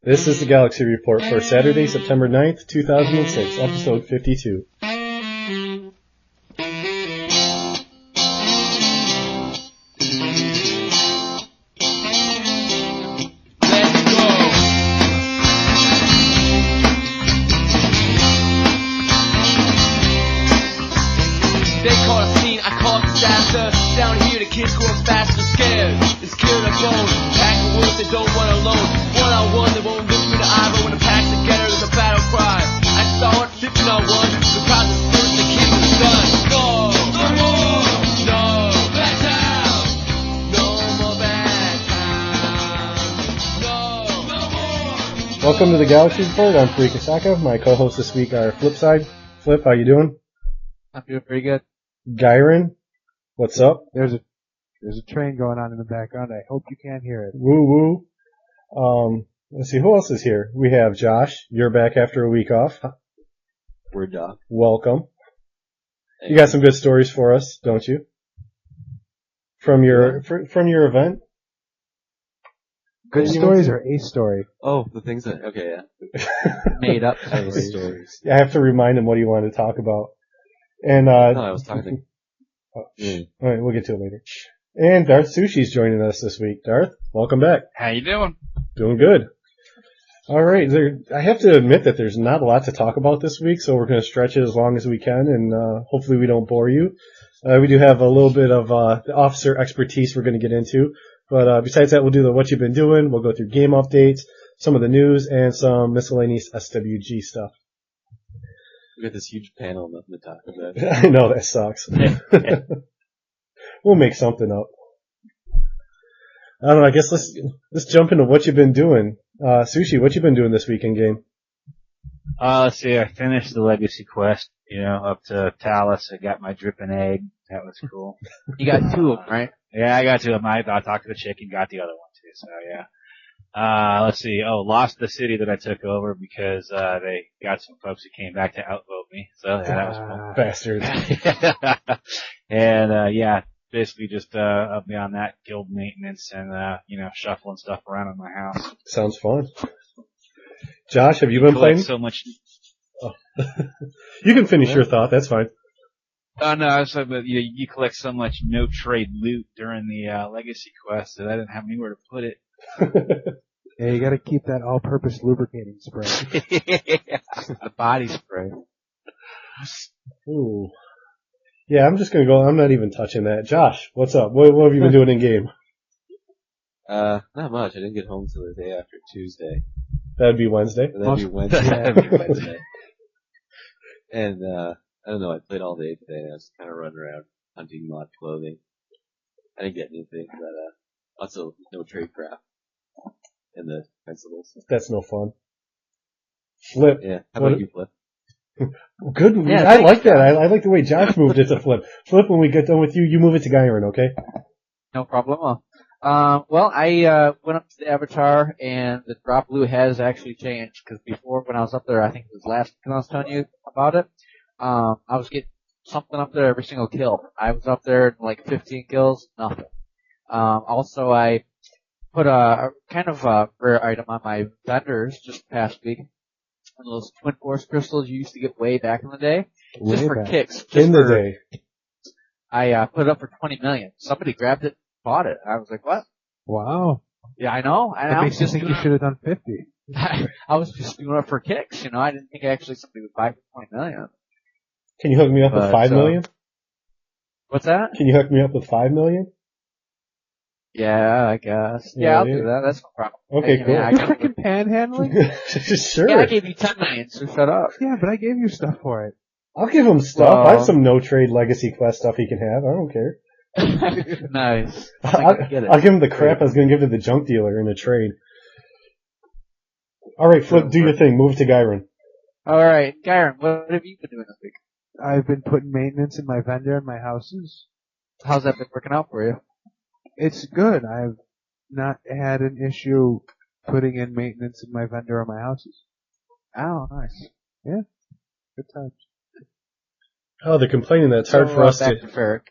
This is the Galaxy Report for Saturday, September 9th, 2006, episode 52. Down here the kids growing fast and scared. They're scared of bones. Pack of wolves they don't want alone. One on one they won't look me in the eye, but when the pack's together there's a battle cry. I saw it 15 on 1. The crowd is spirit the king is done. No, no more. No, back down. No more back down. No, no more. Welcome to the Galaxy Report. I'm Free Kasaka. My co-hosts this week are Flipside. Flip, how you doing? I'm doing pretty good. Gyron, what's up? There's a train going on in the background. I hope you can't hear it. Woo woo. Let's see, who else is here? We have Josh. You're back after a week off. We're done. Welcome. You got some good stories for us, don't you? From your event? Good stories or a story? Oh, the things that, okay, yeah. Made up stories. I have to remind him what he wanted to talk about. And, No, I was talking. Alright, we'll get to it later. And Darth Sushi's joining us this week. Darth, welcome back. How you doing? Doing good. Alright, I have to admit that there's not a lot to talk about this week, so we're going to stretch it as long as we can, and hopefully we don't bore you. We do have a little bit of the officer expertise we're going to get into, but besides that, we'll do the what you've been doing, we'll go through game updates, some of the news, and some miscellaneous SWG stuff. We got this huge panel, nothing to talk about. I know, that sucks. We'll make something up. I don't know, I guess let's jump into what you've been doing. Sushi, what you been doing this weekend game? Let's see, I finished the Legacy Quest, up to Talus. I got my dripping egg. That was cool. You got 2 of them, right? Yeah, I got 2 of them. I talked to the chick and got the other one too, so yeah. Let's see. lost the city that I took over because, they got some folks who came back to outvote me. So yeah, that was cool. Bastards. And, yeah, basically just, up beyond that, guild maintenance and, shuffling stuff around in my house. Sounds fun. Josh, have you been playing? So much. Oh. You can finish your thought, that's fine. Oh no, I was talking about, you collect so much no trade loot during the, Legacy Quest that I didn't have anywhere to put it. Yeah, you gotta keep that all-purpose lubricating spray. The body spray. Ooh. Yeah, I'm just gonna go, I'm not even touching that. Josh, what's up? What have you been doing in game? Not much. I didn't get home till the day after Tuesday. That'd be Wednesday. That'd be Wednesday. And, I don't know, I played all day today. I was kind of running around hunting mod clothing. I didn't get anything, but, lots of no trade crap. And the principles. That's no fun. Flip. Yeah. How about you, Flip? Good. Yeah, I like that. I like the way Josh moved it to Flip. Flip, when we get done with you, you move it to Gyron, okay? No problem. Well, I went up to the Avatar, and the drop blue has actually changed, because before, when I was up there, I think it was last when I was telling you about it, I was getting something up there every single kill. I was up there, like 15 kills, nothing. Also, I put a kind of a rare item on my vendors just past week. One of those Twin Force crystals you used to get way back in the day. Just for kicks. In the day. I put it up for 20 million. Somebody grabbed it, bought it. I was like, what? Wow. Yeah, I know. That makes you think you should have done 50. I was just doing it for kicks, I didn't think actually somebody would buy for 20 million. Can you hook me up with 5 million? What's that? Can you hook me up with 5 million? Yeah, I guess. Yeah, I'll do that. That's no problem. Okay, cool. I Freaking panhandling? Sure. Yeah, I gave you 10 million, so shut up. Yeah, but I gave you stuff for it. I'll give him stuff. I have some no-trade Legacy Quest stuff he can have. I don't care. Nice. I'll give him the crap I was going to give to the junk dealer in a trade. Alright, Flip, do your thing. Move it to Gyron. Alright, Gyron, what have you been doing this week? I've been putting maintenance in my vendor and my houses. How's that been working out for you? It's good. I've not had an issue putting in maintenance in my vendor or my houses. Oh, nice. Yeah. Good times. Oh, they're complaining that it's hard for us back to Ferric.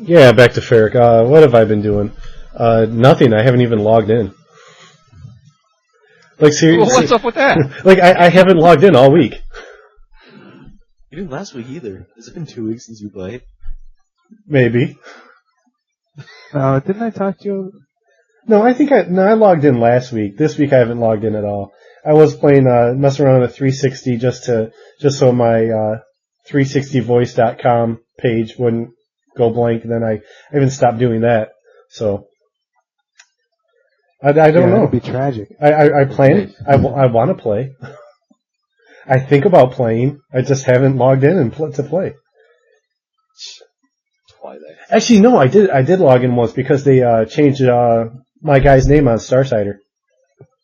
Yeah, back to Ferric. What have I been doing? Nothing. I haven't even logged in. Like seriously, Well, what's up with that? like I haven't logged in all week. You didn't last week either. Has it been 2 weeks since you played? Maybe. Didn't I talk to you? No, I logged in last week. This week I haven't logged in at all. I was playing, messing around with 360 just so my, 360voice.com page wouldn't go blank, and then I even stopped doing that. So, I don't know. That'd be tragic. I plan, I want to play. I think about playing. I just haven't logged in to play. Twilight. Actually, no, I did log in once because they, changed, my guy's name on Starsider.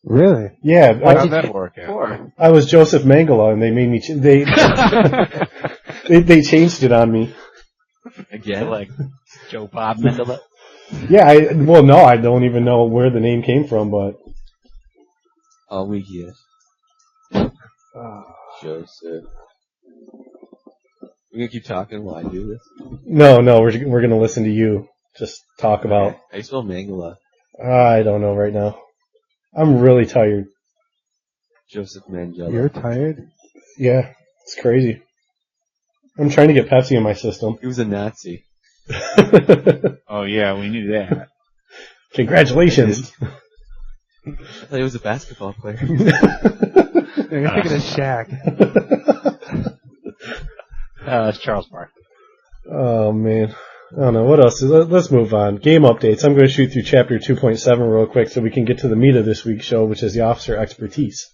Really? Yeah. How'd that work out? I was Joseph Mangala, and they made me, they changed it on me. Again? Like Joe Bob Mendeley. Yeah, I don't even know where the name came from, but. All week, yes. Joseph. We're gonna keep talking while I do this? No, we're gonna listen to you just talk about. How do you spell Mangala? I don't know right now. I'm really tired. Joseph Mangala. You're tired? Yeah, it's crazy. I'm trying to get Pepsi in my system. He was a Nazi. Oh yeah, we knew that. Congratulations. I thought he was a basketball player. You're thinking of Shaq. It's Charles Barkley. Oh man. I don't know. What else? Let's move on. Game updates. I'm going to shoot through chapter 2.7 real quick so we can get to the meat of this week's show, which is the officer expertise.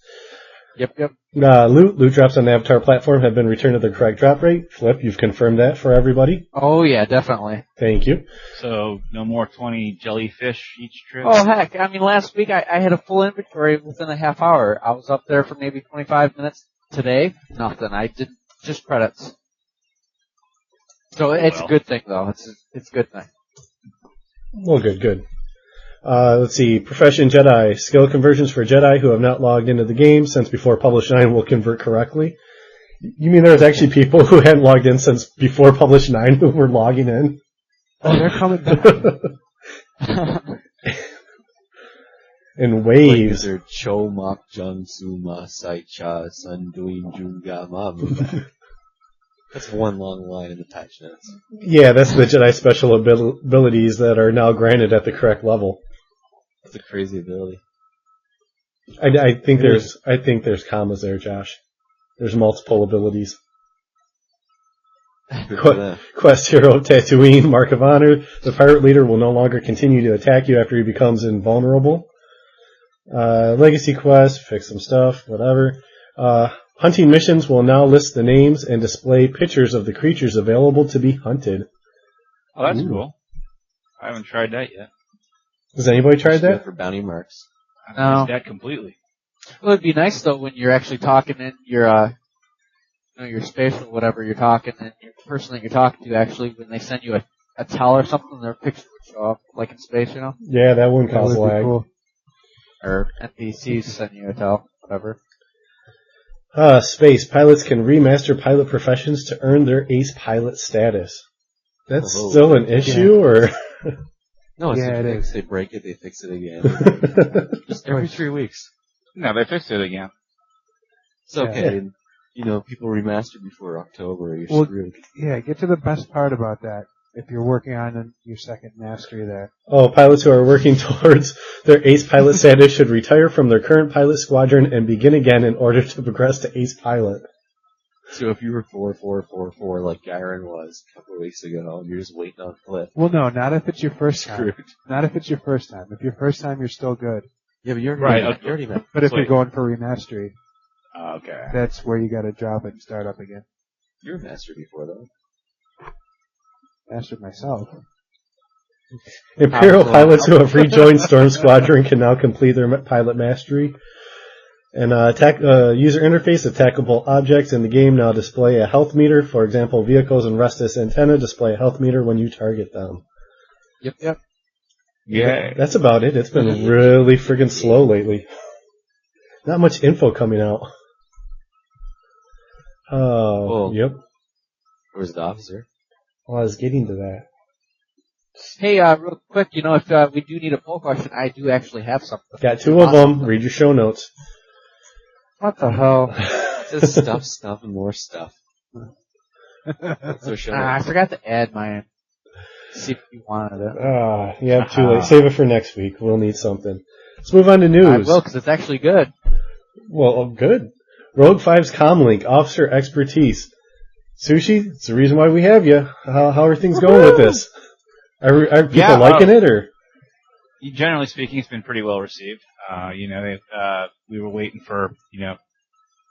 Yep. Loot drops on the Avatar platform have been returned to their correct drop rate. Flip, you've confirmed that for everybody. Oh yeah, definitely. Thank you. So no more 20 jellyfish each trip. Oh heck, I mean last week I had a full inventory within a half hour. I was up there for maybe 25 minutes. Today, nothing. I did just credits. So it's a good thing though. It's a good thing. Well, good. Let's see. Profession Jedi. Skill conversions for Jedi who have not logged into the game since before Publish 9 will convert correctly. You mean there's actually people who hadn't logged in since before Publish 9 who were logging in? Oh, they're coming back. In waves. Like, Cho Mak Jung Suma Sai Cha Sun Duin Junga Mamu. That's one long line in the patch notes. Yeah, that's the Jedi special abilities that are now granted at the correct level. That's a crazy ability. I think there's commas there, Josh. There's multiple abilities. Quest Hero Tatooine, Mark of Honor. The pirate leader will no longer continue to attack you after he becomes invulnerable. Legacy Quest, fix some stuff, whatever. Hunting missions will now list the names and display pictures of the creatures available to be hunted. Oh, that's cool. I haven't tried that yet. Has anybody tried that? For bounty marks. No. Missed that completely. Well, it'd be nice though when you're actually talking in your your space or whatever you're talking, and the person that you're talking to actually, when they send you a tell or something, their picture would show up, like in space, you know? Yeah, that wouldn't That cause would be lag. cool. Or NPCs send you a tell, whatever. Space. Pilots can remaster pilot professions to earn their ace pilot status. That's still an issue, or? No, it's Yeah, a it fix. is. They break it, they fix it again. Just every 3 weeks. No, they fixed it again. It's okay. People remaster before October, you're Well, screwed. Yeah, get to the best part about that. If you're working on your second mastery there. Oh, pilots who are working towards their ace pilot status should retire from their current pilot squadron and begin again in order to progress to ace pilot. So if you were 4-4-4-4 like Garen was a couple of weeks ago, and you're just waiting on Flip. Well, no, not if it's your first time. Screwed. Not if it's your first time. If your first time, you're still good. Yeah, but you're Right, already, okay. you already met. But if Sweet. you're going for remastery, Okay. that's where you gotta drop it and start up again. You were master before, though. Mastered myself. Imperial pilots who have rejoined Storm Squadron can now complete their pilot mastery. And user interface, attackable objects in the game now display a health meter. For example, vehicles and Restus antenna display a health meter when you target them. Yep. Yeah. That's about it. It's been really friggin' slow lately. Not much info coming out. Well, Yep. Where's the officer? Well, I was getting to that. Hey, real quick, if we do need a poll question, I do actually have something. Got two of them. Read your show notes. What the hell? Just stuff, and more stuff. So show I forgot to add mine. See if you wanted it. Yeah, too late. Save it for next week. We'll need something. Let's move on to news. I will, because it's actually good. Well, good. Rogue 5's comlink, officer expertise. Sushi, it's the reason why we have you. How are things going with this? Are people liking it, or? Generally speaking, it's been pretty well received. We were waiting for,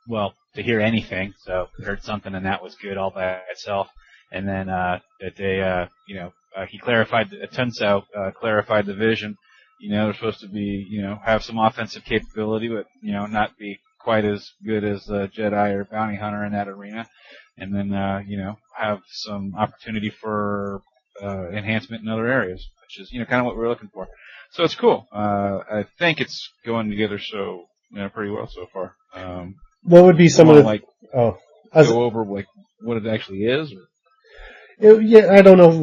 to hear anything, so we heard something, and that was good all by itself. And then that they, he clarified, Tensou clarified the vision. They're supposed to be, have some offensive capability, but not be quite as good as a Jedi or bounty hunter in that arena. And then, have some opportunity for enhancement in other areas, which is, kind of what we're looking for. So it's cool. I think it's going together pretty well so far. What would be some of the go over what it actually is? I don't know if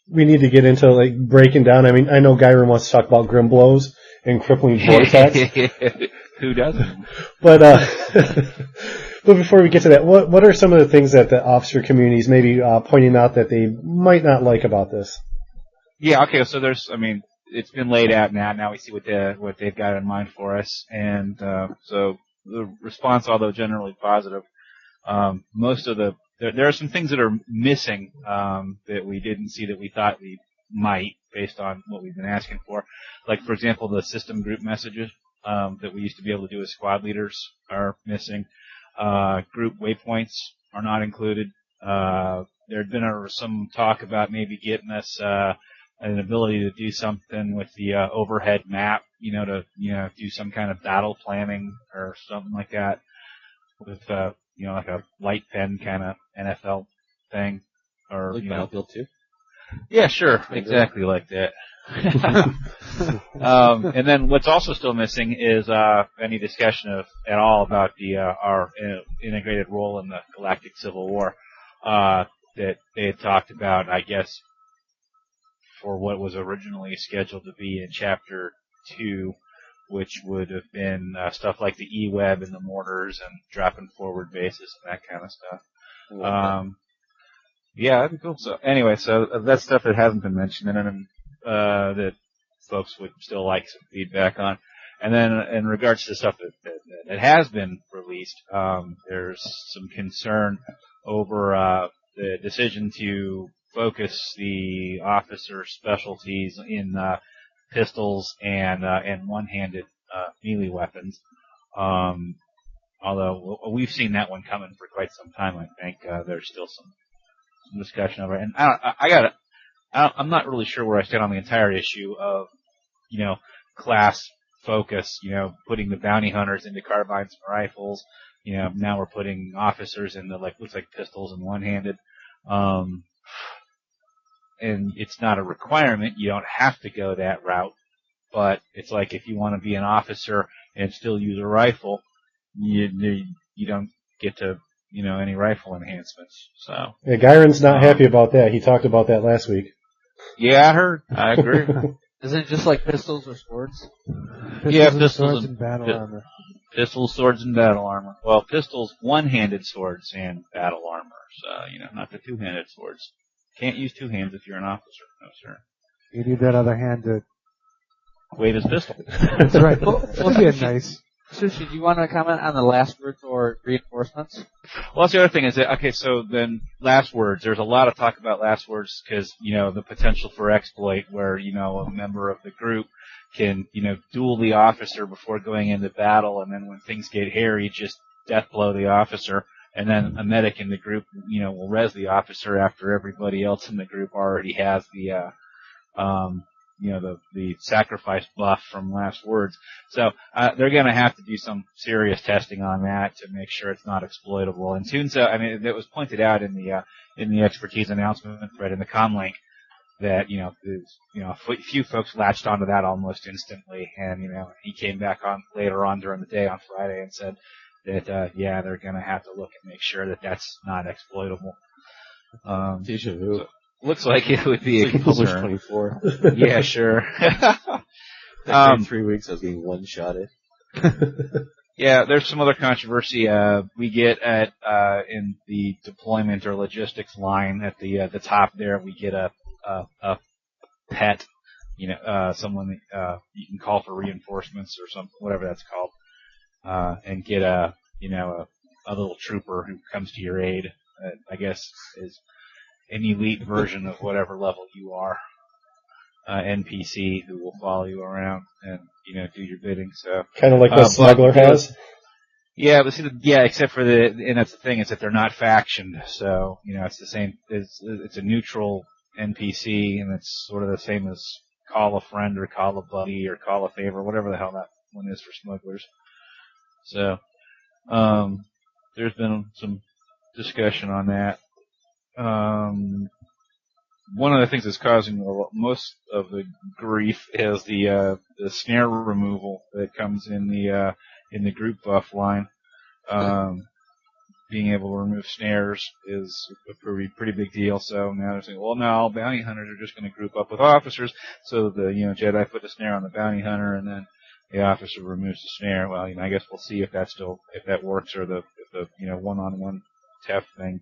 we need to get into breaking down. I mean, I know Gyron wants to talk about Grimblows and crippling vortex. Who doesn't? But but before we get to that, what are some of the things that the officer community is maybe pointing out that they might not like about this? Yeah, okay, so it's been laid out now. Now we see what they've got in mind for us, and so the response, although generally positive, there are some things that are missing that we didn't see that we thought we might, based on what we've been asking for. Like, for example, the system group messages that we used to be able to do as squad leaders are missing. Group waypoints are not included. There had been some talk about maybe getting us an ability to do something with the overhead map, to do some kind of battle planning or something like that with like a light pen kind of NFL thing, or like Battlefield 2. Yeah, sure, exactly like that. And then what's also still missing is any discussion at all about our integrated role in the Galactic Civil War that they had talked about, I guess, for what was originally scheduled to be in Chapter 2, which would have been stuff like the E-Web and the mortars and dropping forward bases and that kind of stuff. Yeah, that'd be cool. So anyway, that's stuff that hasn't been mentioned and that folks would still like some feedback on. And then in regards to the stuff that has been released, there's some concern over the decision to focus the officer specialties in pistols and one-handed melee weapons. Although we've seen that one coming for quite some time, I think there's still some discussion over it. And I'm not really sure where I stand on the entire issue of class focus. Putting the bounty hunters into carbines and rifles. Now we're putting officers in the looks like pistols and one-handed. And it's not a requirement. You don't have to go that route. But it's like if you want to be an officer and still use a rifle, you don't get to, any rifle enhancements. So. Yeah, Gyron's not happy about that. He talked about that last week. Yeah, I heard. I agree. Isn't it just like pistols or swords? Pistols, swords, and battle armor. Pistols, swords, and battle armor. Well, pistols, one-handed swords, and battle armor. So, not the two-handed swords. Can't use two hands if you're an officer. No, sir. You need that other hand to wave his pistol. That's right. That'd be nice. Sushi, do you want to comment on the last words or reinforcements? Well, that's the other thing is that, okay, so then last words. There's a lot of talk about last words because, the potential for exploit where, a member of the group can, duel the officer before going into battle, and then when things get hairy, just death blow the officer. And then a medic in the group, will res the officer after everybody else in the group already has the sacrifice buff from last words. So, they're gonna have to do some serious testing on that to make sure it's not exploitable. And Tensou, it was pointed out in the expertise announcement thread in the comlink that, a few folks latched onto that almost instantly. And, he came back on later on during the day on Friday and said, that, they're gonna have to look and make sure that that's not exploitable. Deja vu. So looks like it would be a concern. 24. Yeah, sure. 3 weeks I was getting one-shotted. Yeah, there's some other controversy we get at in the deployment or logistics line at the top there. We get a pet, someone you can call for reinforcements or something, whatever that's called, and get a little trooper who comes to your aid. I guess is an elite version of whatever level you are. NPC who will follow you around and do your bidding. So kind of like what Smuggler has. Yeah, but except for and that's the thing, is that they're not factioned. So it's the same. It's a neutral NPC, and it's sort of the same as call a friend or call a buddy or call a favor, whatever the hell that one is for smugglers. So there's been some discussion on that. One of the things that's causing most of the grief is the snare removal that comes in the group buff line. Being able to remove snares is a pretty big deal. So now they're saying, well, now bounty hunters are just going to group up with officers. So the Jedi put the snare on the bounty hunter, and then the officer removes the snare. Well, I guess we'll see if that works, or if the one-on-one TEF thing.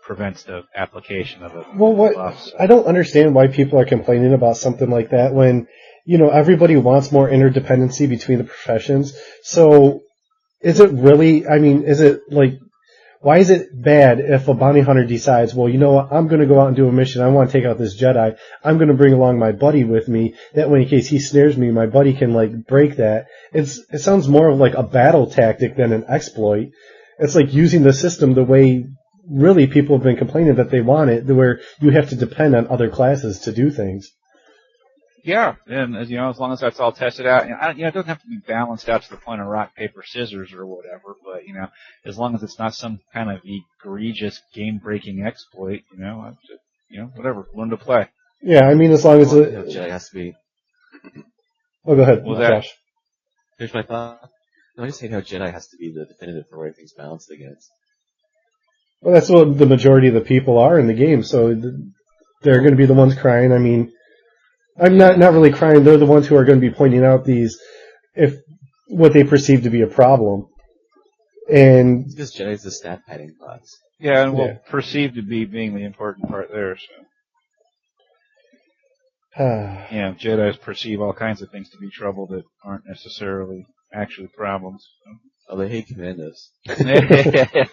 Prevents the application of it. Well, I don't understand why people are complaining about something like that when, everybody wants more interdependency between the professions. So, is it really, why is it bad if a bounty hunter decides, well, you know what, I'm going to go out and do a mission, I want to take out this Jedi, I'm going to bring along my buddy with me, that way in case he snares me, my buddy can, break that. It sounds more of like a battle tactic than an exploit. It's like using the system the way really people have been complaining that they want it, where you have to depend on other classes to do things. Yeah, and as long as that's all tested out, it doesn't have to be balanced out to the point of rock, paper, scissors or whatever, but as long as it's not some kind of egregious game-breaking exploit, whatever, learn to play. Yeah, as long as it Jedi has to be. Oh, go ahead. Josh. Here's my thought. No, I just hate how Jedi has to be the definitive for where everything's balanced against. Well, that's what the majority of the people are in the game, so they're going to be the ones crying. I'm not really crying. They're the ones who are going to be pointing out what they perceive to be a problem. And because Jedi's the stat padding class. Yeah, and perceived to be being the important part there. So, Jedis perceive all kinds of things to be trouble that aren't necessarily actually problems. So. Oh, they hate commandos.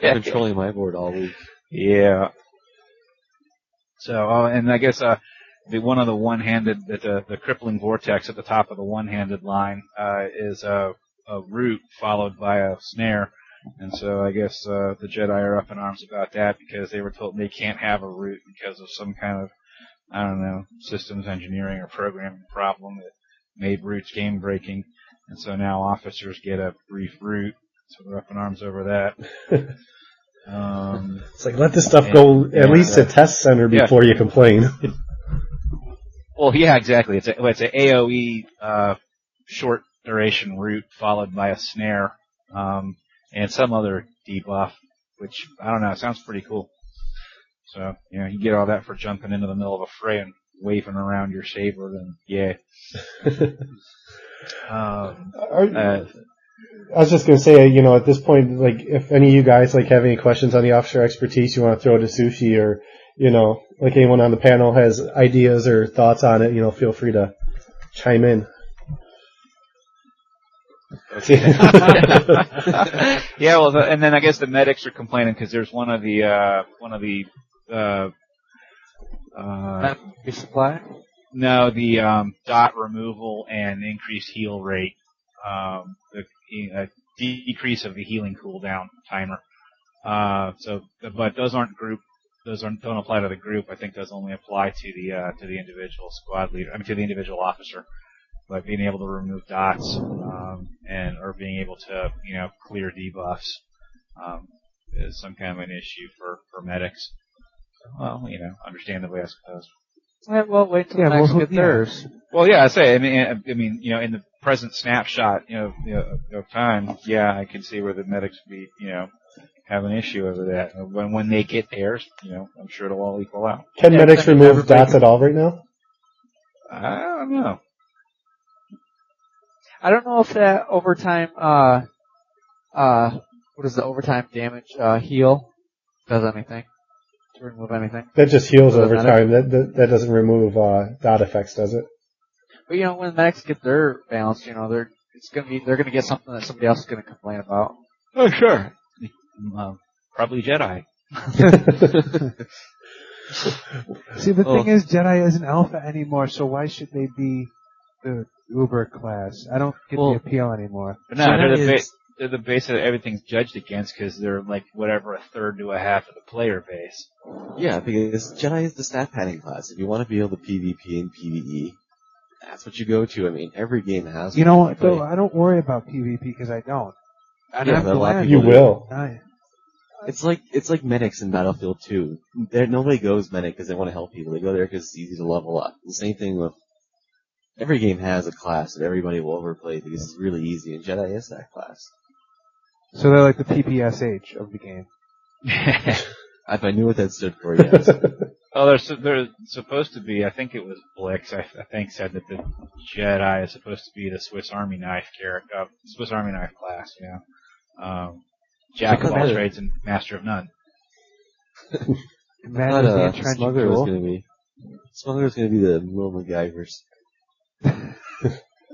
Controlling my board all week. Yeah. So, and I guess one of the one-handed, the crippling vortex at the top of the one-handed line is a root followed by a snare, and so I guess the Jedi are up in arms about that because they were told they can't have a root because of some kind of systems engineering or programming problem that made roots game-breaking, and so now officers get a brief root. So we're up in arms over that. It's like, let this stuff go at least to test center before you complain. Well, yeah, exactly. It's a AOE short duration root followed by a snare and some other debuff, which I don't know. It sounds pretty cool. So you get all that for jumping into the middle of a fray and waving around your saber, and yeah. I was just going to say, at this point, if any of you guys, have any questions on the officer expertise you want to throw to Sushi, or, anyone on the panel has ideas or thoughts on it, feel free to chime in. Yeah, well, and then I guess the medics are complaining because there's one of the resupply? No, the dot removal and increased heal rate. The decrease of the healing cooldown timer. But those don't apply to the group. I think those only apply to the individual squad leader. To the individual officer. But being able to remove dots, or being able to, clear debuffs, is some kind of an issue for medics. Well, understandably, I suppose. Well, wait till next get theirs. Well, yeah, I say. I mean, in the present snapshot, of time, I can see where the medics would be, have an issue over that. When they get theirs, I'm sure it'll all equal out. Can medics remove dots at all right now? I don't know. I don't know if that overtime, what is the overtime damage, heal does anything to remove anything. That just heals Does it over matter? time. That doesn't remove dot effects, does it? But when the medics get their balance, they're gonna get something that somebody else is gonna complain about. Oh, sure. Probably Jedi. See, the thing is, Jedi isn't alpha anymore, so why should they be the Uber class? I don't get the appeal anymore. But no, they're the base that everything's judged against because they're like whatever a third to a half of the player base. Yeah, because Jedi is the stat padding class. If you want to be able to PvP and PvE, that's what you go to. I mean, every game has. You know what, though? I don't worry about PvP because I don't. And Yeah, I'm but a lot of glad You people will. It's like medics in Battlefield 2. Nobody goes medic because they want to help people. They go there because it's easy to level up. The same thing with every game has a class that everybody will overplay because it's really easy, and Jedi is that class. So they're like the PPSH of the game. If I knew what that stood for, yes. Oh, they're supposed to be. I think it was Blix. I think said that the Jedi is supposed to be the Swiss Army knife Swiss Army knife class. Jack of all trades and master of none. Imagine the entrenching Smuggler was tool. going to be. Smuggler's going to be the little MacGyvers.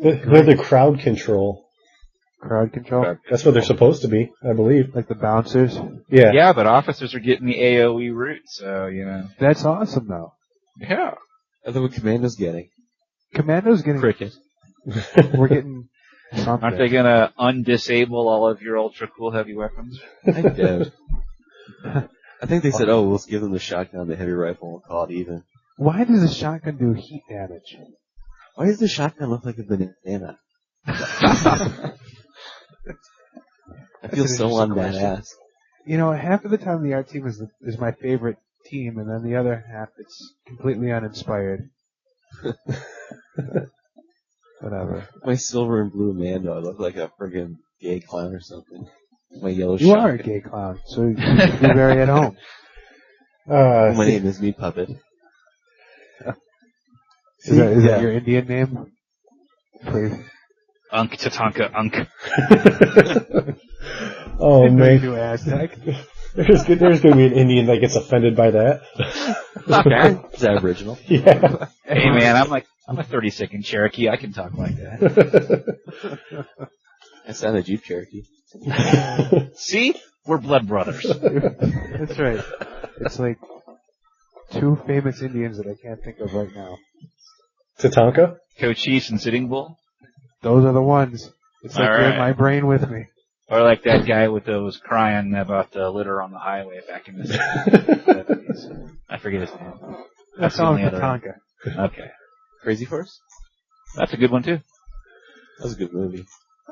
They're the crowd control. Crowd control? That's what they're supposed to be, I believe. Like the bouncers? Yeah. Yeah, but officers are getting the AOE route, so That's awesome, though. Yeah. I think what Commando's getting. Commando's getting... Cricket. We're getting something. Aren't they gonna undisable all of your ultra cool heavy weapons? I doubt. I think they said, we'll give them the shotgun, the heavy rifle, and we'll call it even. Why does a shotgun do heat damage? Why does the shotgun look like a banana? I feel That's an so interesting unbadass. Half of the time the art team is my favorite team, and then the other half it's completely uninspired. Whatever. My silver and blue Mando, I look like a friggin' gay clown or something. My yellow You shotgun. are a gay clown, so you should be very at home. My name is Meat Puppet. Is that your Indian name? Please. Unk Tatanka Unk. Oh man, New Aztec. there's going to be an Indian that gets offended by that. It's Aboriginal. Yeah. Hey man, I'm a 32nd Cherokee. I can talk like that. I sound a Jeep Cherokee. See? We're blood brothers. That's right. It's like two famous Indians that I can't think of right now. Tatanka? Cochise and Sitting Bull. Those are the ones. It's like All they're right. in my brain with me. Or like that guy that was crying about the litter on the highway back in the 70s. I forget his name. That's the all only other one. Tatanka. Okay. Crazy Horse? That's a good one too. That was a good movie.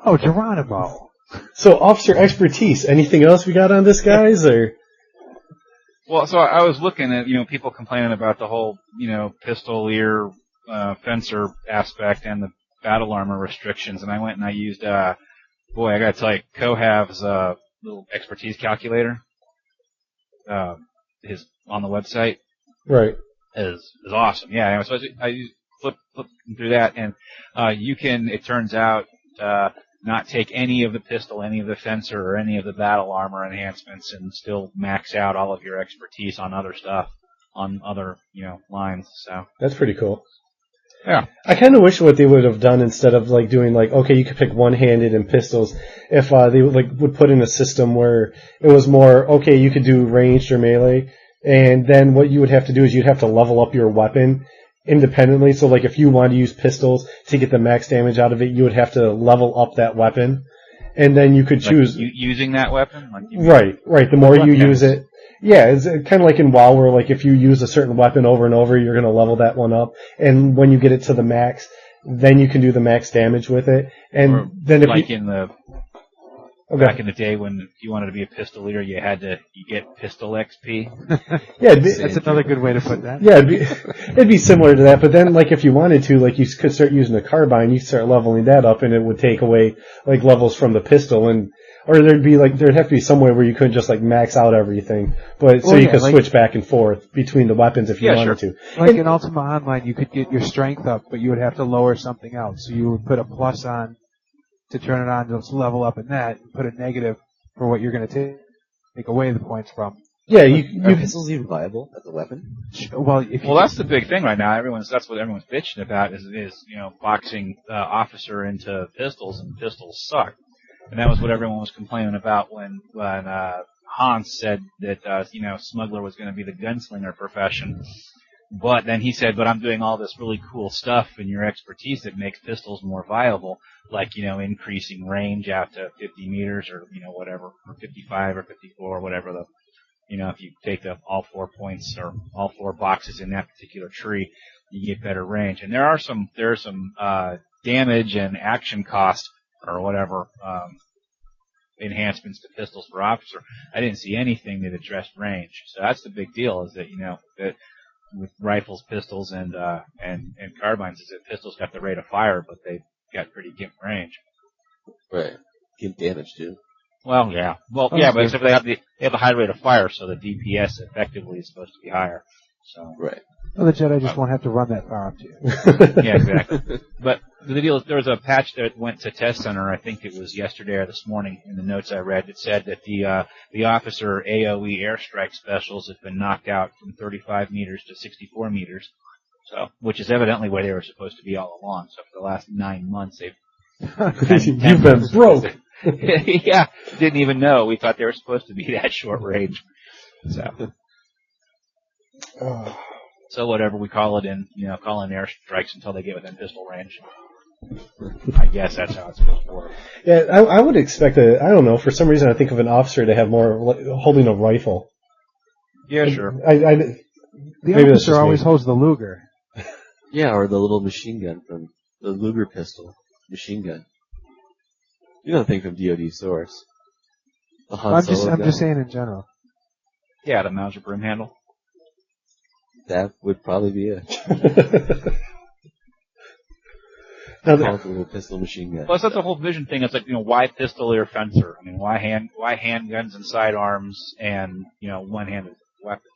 Oh, Geronimo. So, officer expertise. Anything else we got on this, guys? Or Well, so I was looking at, people complaining about the whole, pistolier, fencer aspect and the battle armor restrictions, and I went and I used, I gotta tell you, Kohav's, little expertise calculator, his, on the website. right? Is awesome. Yeah, so I used flip through that, and, it turns out, not take any of the pistol, any of the fencer, or any of the battle armor enhancements and still max out all of your expertise on other stuff, on other, lines, so. That's pretty cool. Yeah. I kind of wish what they would have done instead of doing okay, you could pick one-handed and pistols, if they would put in a system where it was more, okay, you could do ranged or melee, and then what you would have to do is you'd have to level up your weapon independently. So if you wanted to use pistols to get the max damage out of it, you would have to level up that weapon, and then you could choose using that weapon. Right. The more you use it, yeah, it's kind of like in WoW, where if you use a certain weapon over and over, you're going to level that one up, and when you get it to the max, then you can do the max damage with it, and Or then back in the day when if you wanted to be a pistolier, you get pistol XP. yeah, That's another good way to put that. yeah, it'd be similar to that. But then, if you wanted to, you could start using a carbine, you could start leveling that up, and it would take away levels from the pistol, or there'd have to be some way where you couldn't just max out everything, but so you could switch back and forth between the weapons if you wanted to. Like in Ultima Online, you could get your strength up, but you would have to lower something else. So you would put a plus on to turn it on to level up in that and put a negative for what you're going to take away the points from. Yeah, Are pistols even viable as a weapon? Well, that's the big thing right now. That's what everyone's bitching about is boxing officer into pistols, and pistols suck. And that was what everyone was complaining about when Hans said that smuggler was going to be the gunslinger profession. But then he said, but I'm doing all this really cool stuff in your expertise that makes pistols more viable, like, increasing range out to 50 meters or, whatever, or 55 or 54 or whatever if you take all 4 points or all 4 boxes in that particular tree, you get better range. And there are some damage and action cost or whatever, enhancements to pistols for officer. I didn't see anything that addressed range. So that's the big deal is that, that with rifles, pistols, and carbines is that pistols got the rate of fire, but they've got pretty gimp range. Right. Gimp damage too. Well, yeah. But except they have a high rate of fire, so the DPS effectively is supposed to be higher. So. Right. Well, the Jedi just won't have to run that far up to you. Yeah, exactly. But the deal is there was a patch that went to Test Center, I think it was yesterday or this morning in the notes I read, that said that the officer AoE airstrike specials have been knocked out from 35 meters to 64 meters, so which is evidently where they were supposed to be all along. So for the last 9 months they've You've been broke. Yeah, didn't even know. We thought they were supposed to be that short range. So whatever we call it call in airstrikes until they get within pistol range. I guess that's how it's supposed to work. Yeah, I would expect I don't know, for some reason I think of an officer to have more holding a rifle. Yeah, sure. The officer always holds the Luger. Yeah, or the little machine gun from the Luger pistol. Machine gun. You know the thing from DoD source. The Han Solo gun. I'm just saying in general. Yeah, the Mauser broom handle. That would probably be it. Little pistol machine gun. Plus, that's the whole vision thing. It's like, why pistol or fencer? I mean, why handguns and sidearms and, one-handed weapons,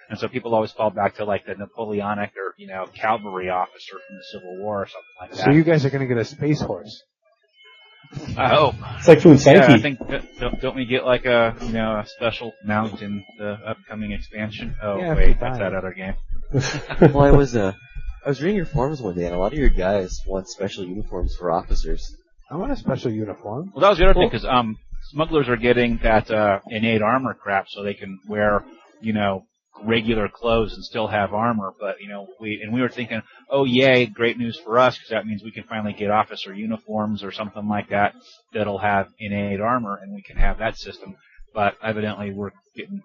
And so people always fall back to, like, the Napoleonic or, cavalry officer from the Civil War or something like that. So you guys are going to get a space horse. I hope. It's like Funsaki. Yeah, I think, don't we get, like, a special mount in the upcoming expansion? Oh, yeah, wait, that's that other game. Well, I was reading your forums one day, and a lot of your guys want special uniforms for officers. I want a special uniform. Well, that was the other thing, because smugglers are getting that innate armor crap, so they can wear, regular clothes and still have armor. But we were thinking, oh yay, great news for us, because that means we can finally get officer uniforms or something like that that'll have innate armor, and we can have that system. But evidently, we're getting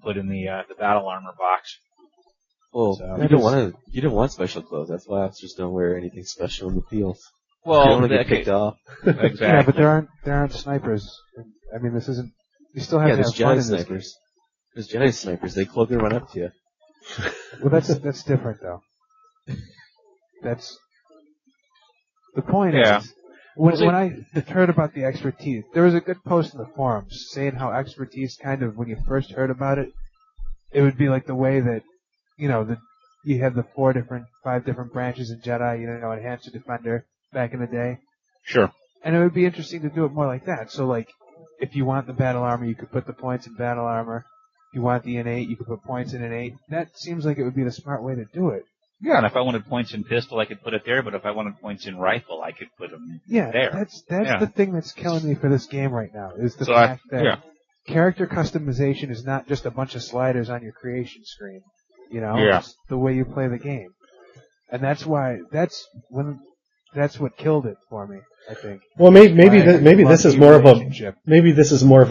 put in the battle armor box. Well, So, you don't want special clothes. That's why officers don't wear anything special in the field. Well, they don't want to get picked off. Exactly. Yeah, but there aren't snipers. I mean, this isn't. You still have to there's have fun Jedi in this snipers. There's Jedi snipers. They cloak and run up to you. Well, that's different though. That's the point. Yeah. Is when I heard about the expertise, there was a good post in the forums saying how expertise kind of, when you first heard about it, it would be like the way that that you had the 5 different branches in Jedi. Enhanced Defender back in the day. Sure. And it would be interesting to do it more like that. So, like, if you want the battle armor, you could put the points in battle armor. If you want the innate, you could put points in innate. That seems like it would be the smart way to do it. Yeah, and if I wanted points in pistol, I could put it there. But if I wanted points in rifle, I could put them there. That's the thing that's killing me for this game right now, is the fact that character customization is not just a bunch of sliders on your creation screen. It's the way you play the game. And that's what killed it for me, I think. Well, maybe this is more of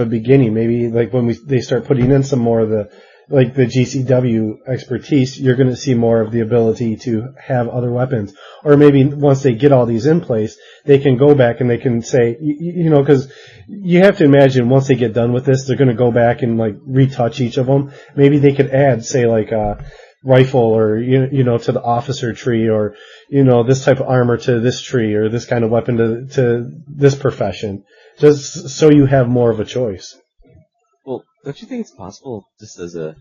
a beginning. Maybe like when they start putting in some more of the GCW expertise, you're going to see more of the ability to have other weapons. Or maybe once they get all these in place, they can go back and they can say, because you have to imagine once they get done with this, they're going to go back and like retouch each of them. Maybe they could add, say, like rifle or to the officer tree, or this type of armor to this tree, or this kind of weapon to this profession, just so you have more of a choice. Well, don't you think it's possible, just as this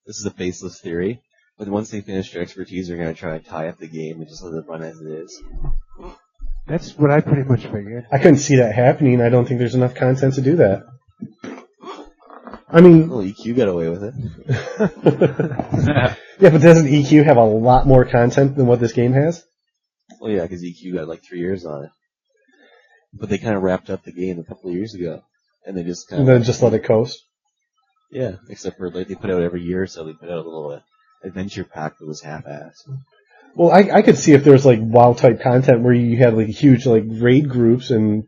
is a baseless theory, but once they finish their expertise, they're going to try to tie up the game and just let it run as it is? That's what I pretty much figured. I couldn't see that happening. I don't think there's enough content to do that. I mean, Well, EQ got away with it. yeah, but doesn't EQ have a lot more content than what this game has? Well, yeah, because EQ got like 3 years on it. But they kind of wrapped up the game a couple of years ago. And they just kind And of... then just let it coast? Yeah, except for like they put out every year or so, they put out a little adventure pack that was half-assed. Well, I could see if there was like WoW type content where you had like huge like raid groups and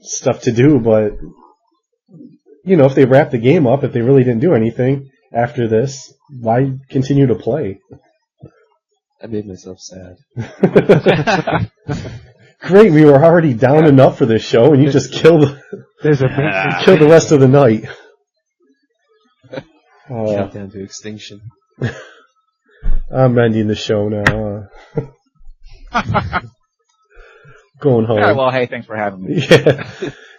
stuff to do, but you know, if they wrapped the game up, if they really didn't do anything after this, why continue to play? I made myself sad. Great, we were already down enough for this show, and you just killed the rest of the night. Countdown to extinction. I'm ending the show now. Going home. All right, well, hey, thanks for having me. Yeah,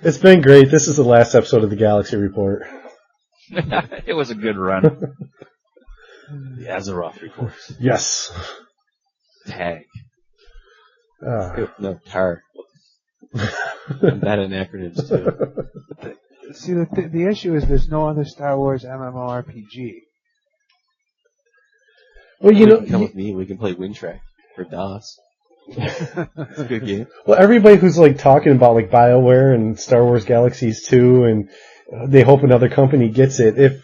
it's been great. This is the last episode of the Galaxy Report. It was a good run. The Azeroth report. Yes. Tag. No, TAR. I'm bad at acronyms too. See, the issue is there's no other Star Wars MMORPG. Well, you know, Come with me. We can play Windtrack for DOS. It's a good game. Well, everybody who's like talking about like BioWare and Star Wars Galaxies 2 and they hope another company gets it, if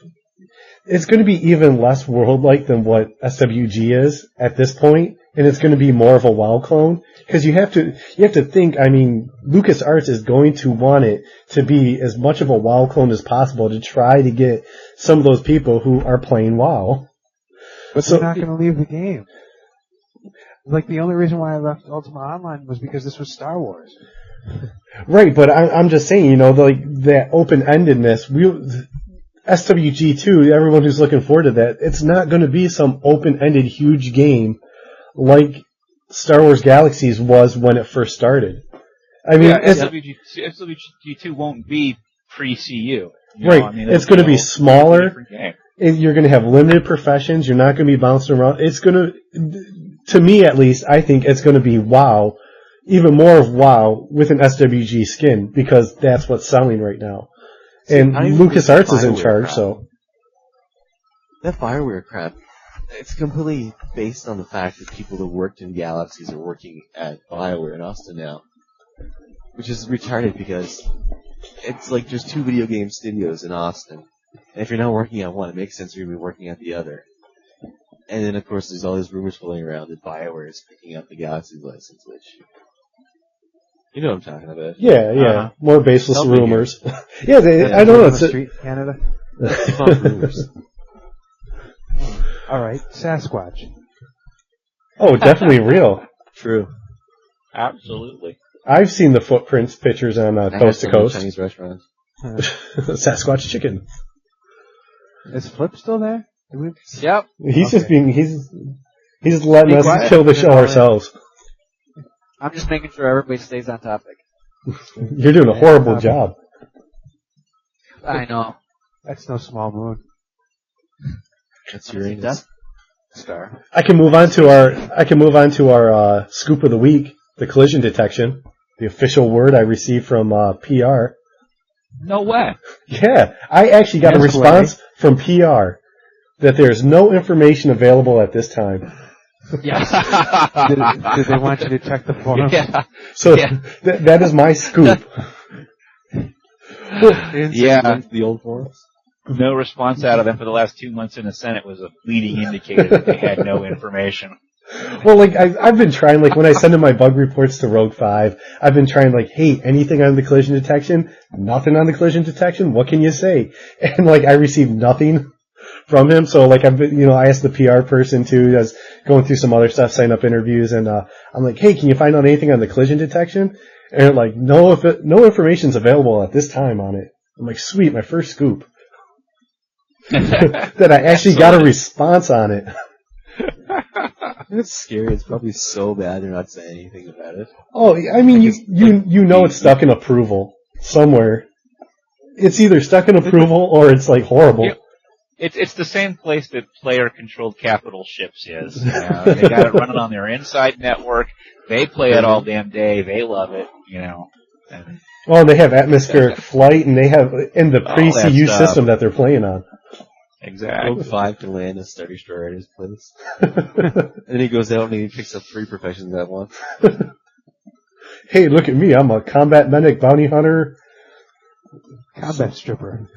it's going to be even less world-like than what SWG is at this point, and it's going to be more of a WoW clone, because you have to think, I mean, LucasArts is going to want it to be as much of a WoW clone as possible to try to get some of those people who are playing WoW. But they're not going to leave the game. Like, the only reason why I left Ultima Online was because this was Star Wars. Right, but I'm just saying, you know, like, that open-endedness, SWG2, everyone who's looking forward to that, it's not going to be some open-ended huge game like Star Wars Galaxies was when it first started. I mean, SWG2 won't be pre-CU. Right, I mean, it's going to be smaller. You're going to have limited professions. You're not going to be bouncing around. It's going to me at least, I think it's going to be WoW, even more of WoW with an SWG skin, because that's what's selling right now. And LucasArts is in charge, crap. so. That BioWare crap, it's completely based on the fact that people that worked in Galaxies are working at BioWare in Austin now. Which is retarded because it's like there's 2 video game studios in Austin. And if you're not working at one, it makes sense for you to be working at the other. And then, of course, there's all these rumors floating around that BioWare is picking up the Galaxies license, which... You know what I'm talking about. Yeah. More baseless Help me rumors. Yeah, I don't know. On the street, Canada. It's not rumors. All right, Sasquatch. Oh, definitely real. True. Absolutely. I've seen the footprints pictures on Coast to Coast. Chinese restaurants. Sasquatch chicken. Is Flip still there? Yep. He's just being he's letting us quiet. kill the show ourselves. I'm just making sure everybody stays on topic. You're doing a horrible job. I know. That's no small moon. That's Uranus. Star. I can move on to our scoop of the week, the collision detection, the official word I received from PR. No way. Yeah, I actually got a response from PR that there's no information available at this time. Yes. Did they want you to check the forum? Yeah. So that is my scoop. Yeah. The old forums. No response out of them for the last 2 months in the Senate was a leading indicator that they had no information. Well, like, I've been trying, like, when I send in my bug reports to Rogue 5, I've been trying, like, hey, anything on the collision detection? Nothing on the collision detection? What can you say? And, like, I received nothing from him, so, like, I asked the PR person, too, I was going through some other stuff, setting up interviews, and, I'm like, hey, can you find out anything on the collision detection? And they're like, no information's available at this time on it. I'm like, sweet, my first scoop. That I actually got a response on it. It's scary. It's probably so bad they're not saying anything about it. Oh, I mean, you know it's stuck in approval somewhere. It's either stuck in approval or it's like horrible. Yep. It's the same place that player-controlled capital ships is. They got it running on their inside network. They play it all damn day. They love it, you know. And Well, they have atmospheric flight, and they have in the All pre-CU that stuff. system that they're playing on. exactly. Rogue 5 can land a Star Destroyer at his place. And then he goes out and he picks up 3 professions at once. Hey, look at me! I'm a combat medic, bounty hunter. Combat stripper.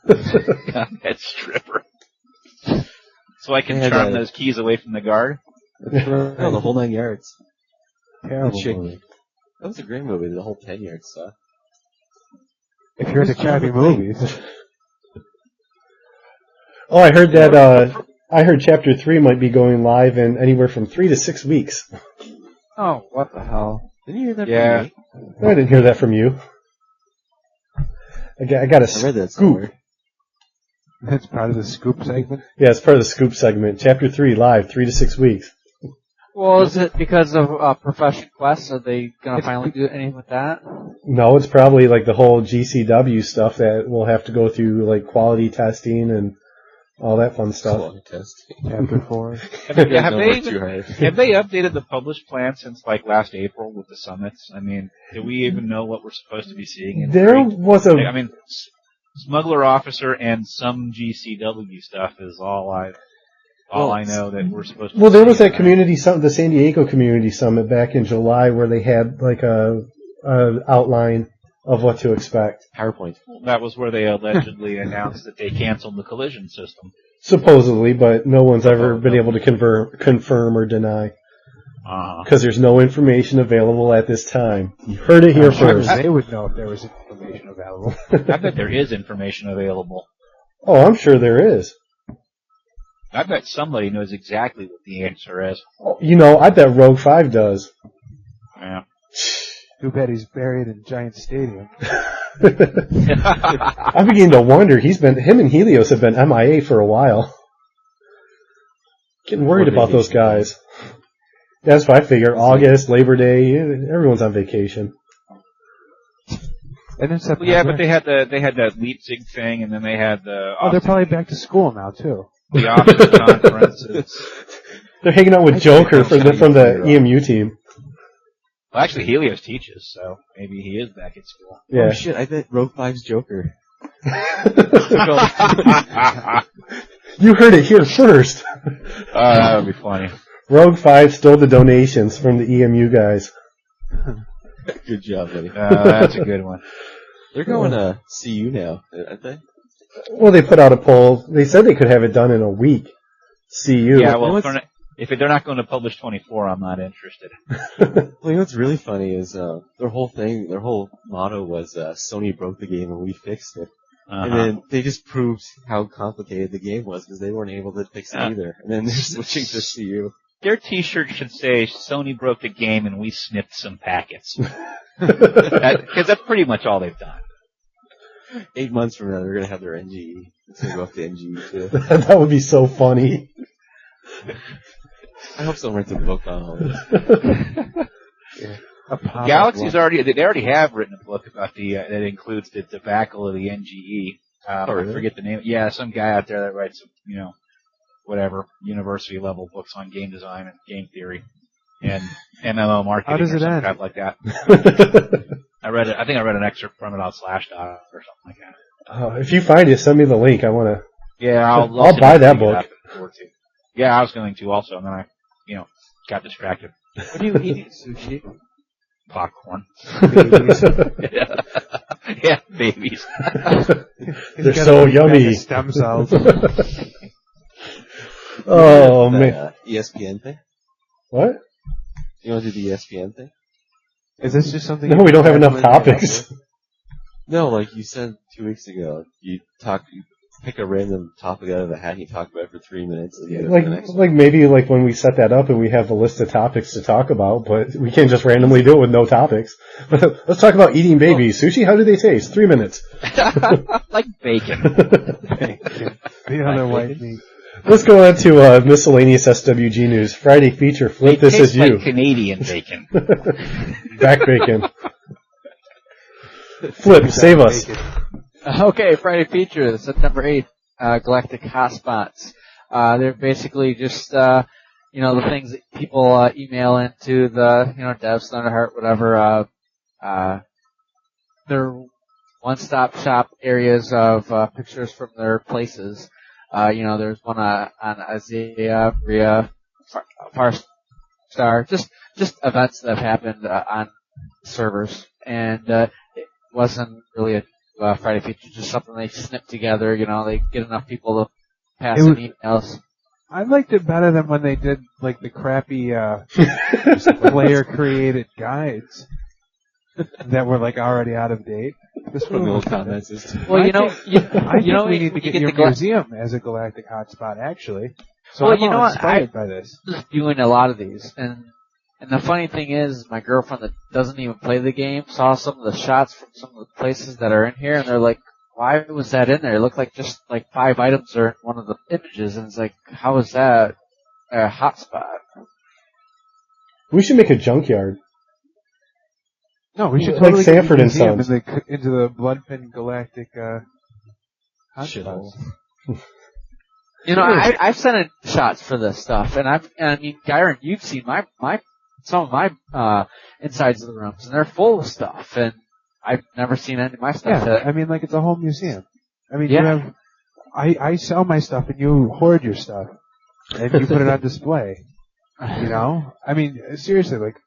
That stripper. So I can They had charm a- those keys away from the guard. No, the whole 9 yards. Terrible Chick- movie. That was a great movie, the whole 10 yards stuff. If you're into crappy movies. Oh, I heard that. I heard Chapter 3 might be going live in anywhere from 3 to 6 weeks. Oh, what the hell? Didn't you hear that Yeah. from me? I didn't hear that from you. I got I read a that scoop. somewhere. That's part of the scoop segment. Yeah, it's part of the scoop segment. Chapter 3 live, 3 to 6 weeks. Well, is it because of Profession Quest? Are they gonna finally do anything with that? No, it's probably like the whole GCW stuff that we'll have to go through, like quality testing and all that fun stuff. Quality test. Chapter 4. Have Don't they work even, too hard. have they updated the published plan since like last April with the summits? I mean, do we even know what we're supposed to be seeing? In There three? was a I mean, Smuggler Officer and some GCW stuff is all I know that we're supposed to. well, there see was that tonight. community summit, the San Diego Community Summit back in July, where they had like a outline of what to expect. PowerPoint. That was where they allegedly announced that they canceled the collision system. Supposedly, but no one's ever been able to confirm or deny because there's no information available at this time. You heard it here I'm sure first. they would know if there was information available. I bet there is information available. Oh, I'm sure there is. I bet somebody knows exactly what the answer is. You know, I bet Rogue 5 does. Yeah. Too bad he's buried in Giant Stadium. I'm beginning to wonder. Him and Helios have been MIA for a while. Getting worried Or about those vacation. guys. That's what I figure. August, Labor Day, everyone's on vacation. And then Well, yeah, but they had that Leipzig thing, and then they had the they're probably back to school now too. the office conferences. They're hanging out with Joker from the EMU team. Well, actually, Helios teaches, so maybe he is back at school. Yeah. Oh shit, I bet Rogue 5's Joker. You heard it here first. That would be funny. Rogue 5 stole the donations from the EMU guys. Good job, buddy. That's a good one. They're going to CU now, aren't they? Well, they put out a poll. They said they could have it done in a week. CU. Yeah, well, if they're not going to publish 24, I'm not interested. Well, you know what's really funny is their whole motto was Sony broke the game and we fixed it. And then they just proved how complicated the game was because they weren't able to fix it either. And then they're switching to CU. Their T-shirt should say "Sony broke the game and we snipped some packets," because that's pretty much all they've done. 8 months from now, they're going to have their NGE. It's going to go up to NGE too. That would be so funny. I hope someone writes a book on all this. Galaxy's they already have written a book about that includes the debacle of the NGE. Really? I forget the name. Yeah, some guy out there that writes, whatever, university level books on game design and game theory and MMO marketing. How does or it some end? crap like that. I read it. I think I read an excerpt from it on Slashdot or something like that. If you find it, send me the link. I want to. Yeah, I'll buy that book. Yeah, I was going to also, and then I, got distracted. What do you eat? Sushi? Popcorn. Babies. Yeah, babies. They're so yummy. Stem cells. Oh, man. ESPN thing? What? You want to do the ESPN thing? Is this just something? No, we don't have enough casually come up topics. with? No, like you said 2 weeks ago, you pick a random topic out of the hat and you talk about it for 3 minutes. And you go to the next one. Like maybe like when we set that up and we have a list of topics to talk about, but we can't just randomly do it with no topics. Let's talk about eating babies. Sushi, how do they taste? 3 minutes. Like bacon. The other white meat. Let's go on to miscellaneous SWG news. Friday feature. Flip, They this taste is you. like Canadian bacon. Back bacon. Flip, save us. Okay, Friday Features, September 8th, Galactic Hotspots. They're basically just, the things that people email into the, Devs, Thunderheart, whatever, their one-stop shop areas of pictures from their places. There's one on Azea, Bria, Farstar, just events that have happened on servers, and it wasn't really a Friday feature, just something they snipped together. They get enough people to pass in emails. I liked it better than when they did like the crappy player-created guides that were like already out of date. This From one the was old comment system. Well, I think we need to get your the museum as a galactic hotspot, actually. So Well, I'm you know all what, inspired by this. was viewing a lot of these, and the funny thing is, my girlfriend that doesn't even play the game saw some of the shots from some of the places that are in here, and they're like, "Why was that in there? It looked like just like 5 items are in one of the images," and it's like, "How is that a hotspot?" We should make a junkyard. No, we should Like totally get Sanford the and museum Sons. into the Bloodfin Galactic hotspots. Shithole. I've sent in shots for this stuff, and I mean, Gyron, you've seen some of my insides of the rooms, and they're full of stuff, and I've never seen any of my stuff. Yeah, I mean, like it's a whole museum. I mean, Yeah. you have. I sell my stuff, and you hoard your stuff, and you put it on display. I mean, seriously, like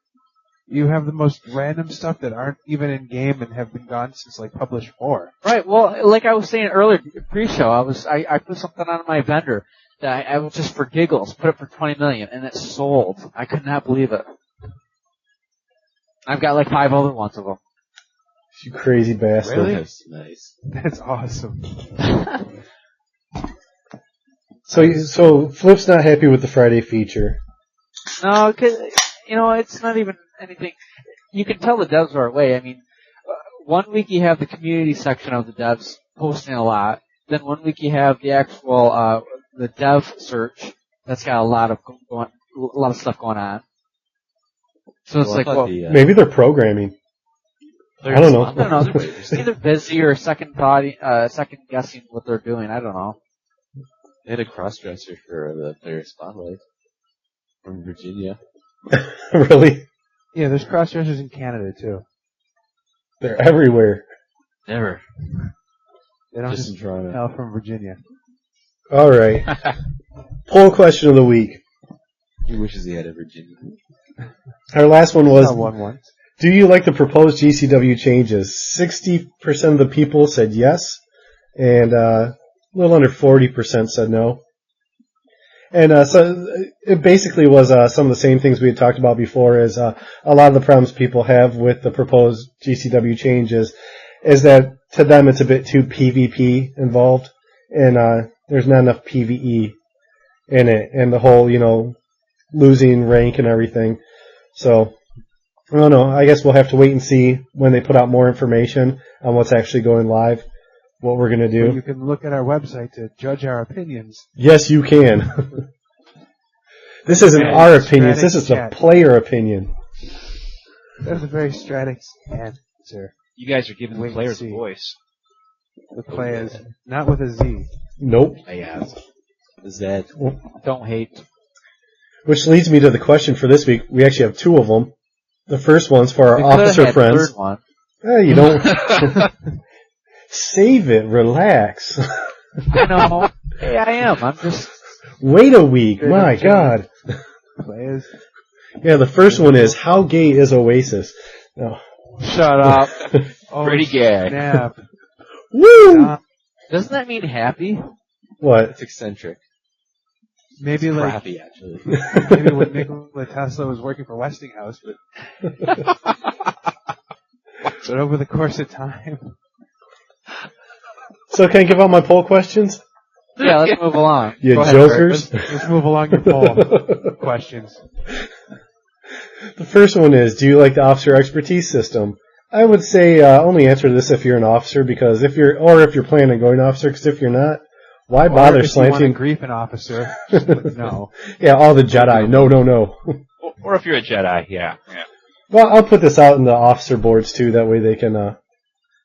you have the most random stuff that aren't even in game and have been gone since like Publish 4. Right. Well, like I was saying earlier, pre-show, I put something on my vendor that I was just for giggles, put it for $20 million, and it sold. I could not believe it. I've got like 5 other ones of them. You crazy bastard. Really? That's nice. That's awesome. So Flip's not happy with the Friday feature. No, because it's not even anything. You can tell the devs are away. I mean, one week you have the community section of the devs posting a lot. Then one week you have the actual the dev search that's got a lot of stuff going on. So it's Well, I like, thought well, the, Maybe they're programming. I don't know. I don't know. They're either busy or second guessing what they're doing. I don't know. They had a cross-dresser for the player spotlight from Virginia. Really? Yeah, there's cross-dressers in Canada too. They're everywhere. Never. They don't Just in just Toronto. tell from Virginia. All right. Poll question of the week. He wishes he had a Virginia. Our last one was, Not one once. do you like the proposed GCW changes? 60% of the people said yes, and a little under 40% said no. And so it basically was some of the same things we had talked about before, as a lot of the problems people have with the proposed GCW changes is that to them it's a bit too PvP involved, and there's not enough PvE in it, and the whole, losing rank and everything. So, I don't know. I guess we'll have to wait and see when they put out more information on what's actually going live, what we're going to But do. you can look at our website to judge our opinions. Yes, you can. This isn't Very our opinions. This strategic is the chat. player opinion. That's a very strategic answer. You guys are giving Wait the and players a see. voice. The players, not with a Z. Nope. Yeah. Zed. Don't hate. Which leads me to the question for this week. We actually have 2 of them. The first one's for our We could've officer had friends. Third one. You don't. Save it. Relax. I know. Hey, I am. I'm just. Wait a week. Good My job. God. Players. Yeah, the first one is, how gay is Oasis? Oh. Shut up. Oh, Pretty gay. snap. Woo! Doesn't that mean happy? What? It's eccentric. Maybe like Crappy, actually. maybe when Nikola Tesla was working for Westinghouse, but over the course of time. So can I give out my poll questions? Yeah, let's move along. You Go ahead, jokers. Let's move along your poll questions. The first one is, do you like the officer expertise system? I would say only answer this if you're an officer, because if you're planning on going officer, because if you're not, why bother Or if you want to slanting? grief an officer, just click no. Yeah, all the Jedi. No. Or if you're a Jedi, yeah. Well, I'll put this out in the officer boards too. That way they can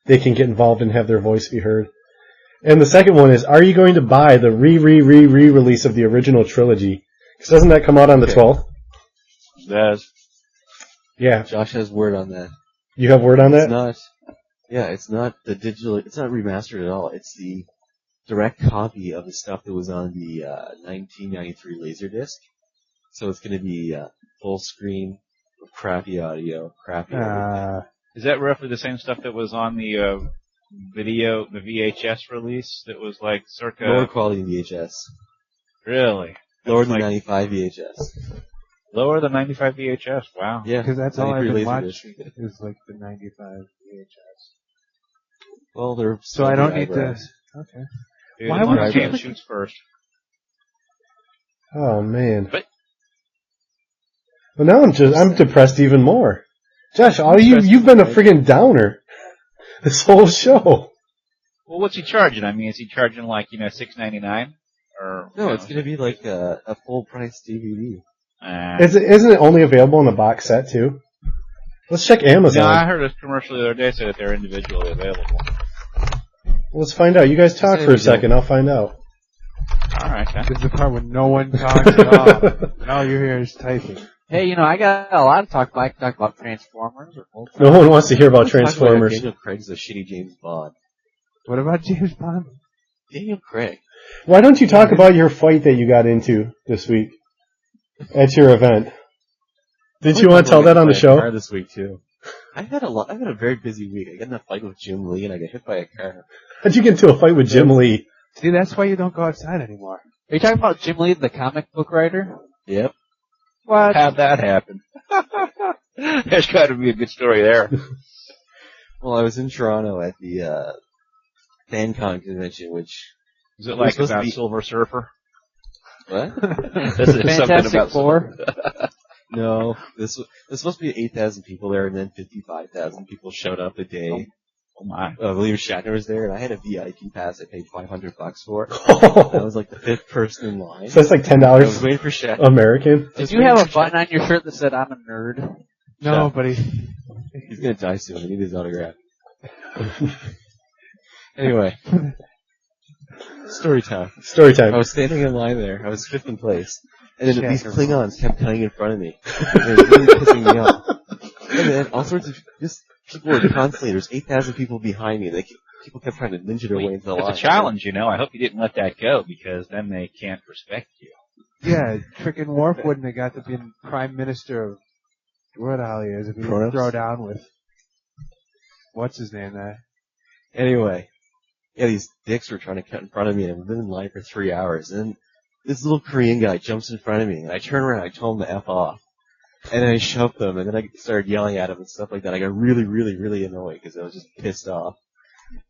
get involved and have their voice be heard. And the second one is, are you going to buy the re-release of the original trilogy? 'Cause doesn't that come out on the Okay. 12th? It does. Yeah. Josh has word on that. You have word on It's that? not. Yeah, it's not the digital. It's not remastered at all. It's the direct copy of the stuff that was on the 1993 Laserdisc. So it's going to be full screen, with crappy audio, crappy everything. Is that roughly the same stuff that was on the video, the VHS release that was like circa... Lower quality VHS. Really? Lower than like 95 VHS. Lower than 95 VHS? Wow. Yeah, Because that's all I've 93 been Laserdisc. watching is like the 95 VHS. Well, they're So I don't need to. eyebrows. Okay. Dude, Why it's would like you James click- shoots first. Oh, man. But- Well, now I'm depressed even more. Josh, you've been a friggin' downer this whole show. Well, what's he charging? I mean, is he charging like, $6.99? Or No, it's going to be like a full price DVD. Isn't it only available in a box set, too? Let's check Amazon. No, I heard a commercial the other day say that they're individually available. Let's find out. You guys talk Say for a we don't. second. I'll find out. All right, then. This is the part when no one talks at all. All you hear is typing. Hey, I got a lot to talk about. I can talk about Transformers or Voltron. No one wants to hear about Let's talk about Transformers. Daniel Craig's a shitty James Bond. What about James Bond? Daniel Craig. Why don't you talk about your fight that you got into this week at your event? Did you want to tell that on the show? This week too. I've had a very busy week. I got in a fight with Jim Lee and I got hit by a car. How'd you get into a fight with Jim Lee? See, that's why you don't go outside anymore. Are you talking about Jim Lee, the comic book writer? Yep. What? How'd that happen? There's got to be a good story there. Well, I was in Toronto at the FanCon convention, which Is it It was like supposed to about be- Silver Surfer? what? This is something Fantastic about Four? No, this was supposed to be 8,000 people there, and then 55,000 people showed up a day. Oh my. William Shatner was there, and I had a VIP pass. I paid $500 for. I was like the fifth person in line. So that's like I was $10 waiting for Shatner. American. Did you have a button on your shirt that said, I'm a nerd? No, but He's gonna die soon. I need his autograph. Anyway, story time. Story time. I was standing in line there. I was fifth in place. And then these Shatner. Klingons kept cutting in front of me. And it was really pissing me off. And then all sorts of just people were constantly, there's 8,000 people behind me. People kept trying to ninja their way into the line. It's a challenge, I hope you didn't let that go because then they can't respect you. yeah, frickin' Worf wouldn't have got to be Prime Minister of what the hell he is if he didn't Kronos? throw down with what's his name there. Anyway, yeah, these dicks were trying to cut in front of me, and I've been in line for 3 hours. And then this little Korean guy jumps in front of me, and I turn around, I told him to F off. And then I shoved them, and then I started yelling at him and stuff like that. I got really, really, really annoyed because I was just pissed off.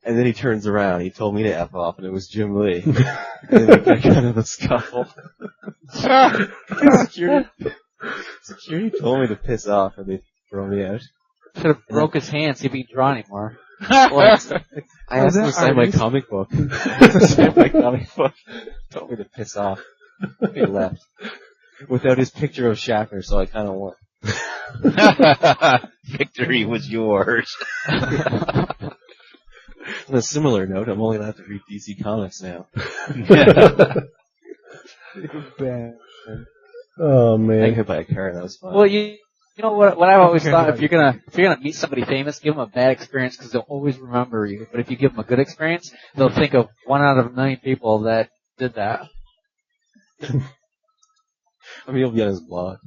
And then he turns around, he told me to F off, and it was Jim Lee. And then we got kind of a scuffle. Security told me to piss off, and they throw me out. Should have broke his hand, see if he can draw anymore. Well, I asked him to sign my artist? comic book. Sign my comic book. Told me to piss off. He left. Without his picture of Shatner, so I kind of won. Victory was yours. On a similar note, I'm only allowed to read DC Comics now. Bad. Oh I got man. hit by a car, and that was fun. Well, you know what I've always thought, if you're gonna meet somebody famous, give them a bad experience because they'll always remember you. But if you give them a good experience, they'll think of 1 out of a million people that did that. I mean, he'll be on his blog.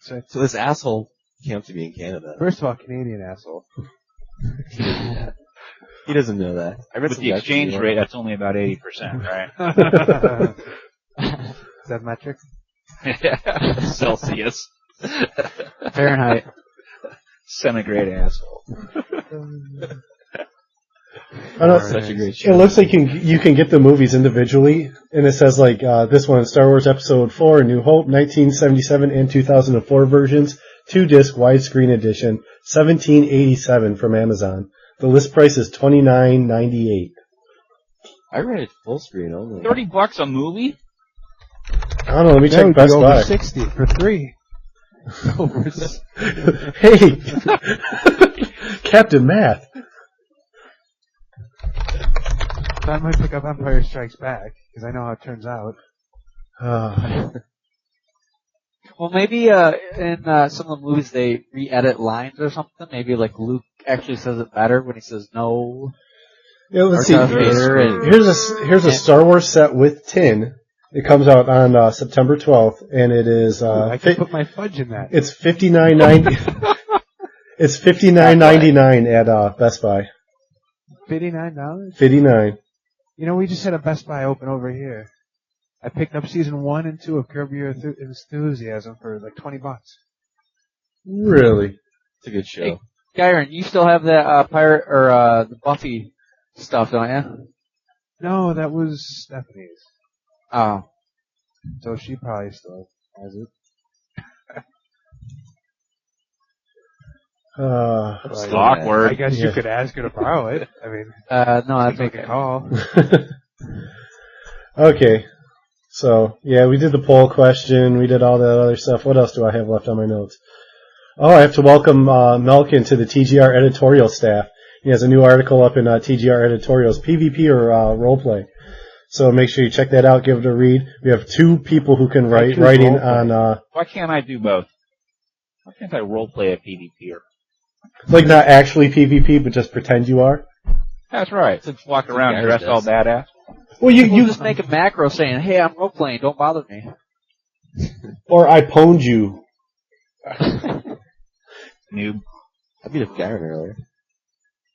So, So this asshole came up to me in Canada. first of all, Canadian asshole. He doesn't know that. I read With some the guy exchange from rate, that's only about 80%, right? Is that metric? Celsius. Fahrenheit. Centigrade asshole. I don't, Such a great it show. looks like you can get the movies individually, and it says like this one, Star Wars Episode 4, A New Hope, 1977 and 2004 versions, 2-disc widescreen edition, $17.87 from Amazon. The list price is $29.98. I read it full screen only. $30 a movie? I don't know. Let me That check would be Best over Buy. 60 for 3. Hey, Captain Math. I might pick up Empire Strikes Back because I know how it turns out. Well, maybe in some of the movies they re-edit lines or something. Maybe like Luke actually says it better when he says no. Yeah, let's see. Darth Vader and- Here's a Star Wars set with tin. It comes out on September 12th, and it is I can put my fudge in that. it's $59.90. It's $59.99 at Best Buy. $59? $59. You know, we just had a Best Buy open over here. I picked up season 1 and 2 of Curb Your Enthusiasm for like $20. Really? It's a good show. Hey, Gyron, you still have that pirate or the Buffy stuff, don't you? No, that was Stephanie's. Oh, So she probably still has it. It's awkward. I guess Yeah. you could ask her to borrow it. I mean, no, that's make okay. a call. Okay. So, yeah, we did the poll question. We did all that other stuff. What else do I have left on my notes? Oh, I have to welcome Melkin to the TGR editorial staff. He has a new article up in TGR editorials, PvP or roleplay. So make sure you check that out. Give it a read. We have 2 people who can writing on Why can't I do both? Why can't I roleplay a PvPer? like not actually PvP, but just pretend you are. That's right. Just walk around Gyron dressed all does. badass. Well, You just make a macro saying, "Hey, I'm role playing. Don't bother me." or I pwned you. Noob. I beat up Gyron earlier.